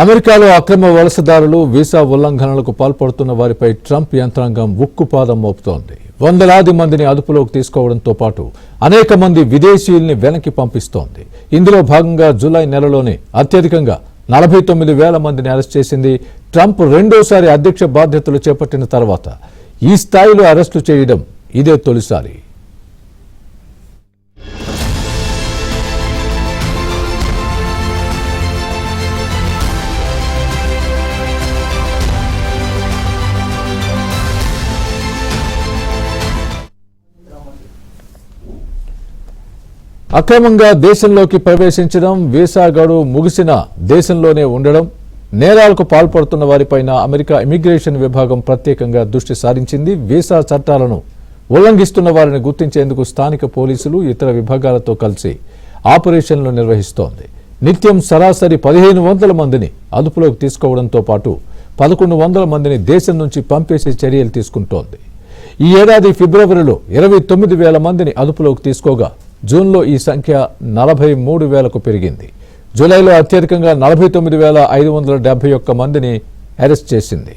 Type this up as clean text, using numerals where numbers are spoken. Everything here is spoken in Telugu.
అమెరికాలో అక్రమ వలసదారులు వీసా ఉల్లంఘనలకు పాల్పడుతున్న వారిపై ట్రంప్ యంత్రాంగం ఉక్కుపాదం మోపుతోంది. వందలాది మందిని అదుపులోకి తీసుకోవడంతో పాటు అనేక మంది విదేశీయుల్ని వెనక్కి పంపిస్తోంది. ఇందులో భాగంగా జూలై నెలలోనే అత్యధికంగా 49,000 మందిని అరెస్ట్ చేసింది. ట్రంప్ రెండోసారి అధ్యక్ష బాధ్యతలు చేపట్టిన తర్వాత ఈ స్థాయిలో అరెస్టు చేయడం ఇదే తొలిసారి. అక్రమంగా దేశంలోకి ప్రవేశించడం, వీసా గడువు ముగిసిన దేశంలోనే ఉండడం, నేరాలకు పాల్పడుతున్న వారిపైన అమెరికా ఇమిగ్రేషన్ విభాగం ప్రత్యేకంగా దృష్టి సారించింది. వీసా చట్టాలను ఉల్లంఘిస్తున్న వారిని గుర్తించేందుకు స్థానిక పోలీసులు ఇతర విభాగాలతో కలిసి ఆపరేషన్లు నిర్వహిస్తోంది. నిత్యం సరాసరి 1,500 మందిని అదుపులోకి తీసుకోవడంతో పాటు 1,100 మందిని దేశం నుంచి పంపేసే చర్యలు తీసుకుంటోంది. ఈ ఏడాది ఫిబ్రవరిలో 29,000 మందిని అదుపులోకి తీసుకోగా జూన్లో ఈ సంఖ్య 43,000కు పెరిగింది. జూలైలో అత్యధికంగా 49,571 మందిని అరెస్ట్ చేసింది.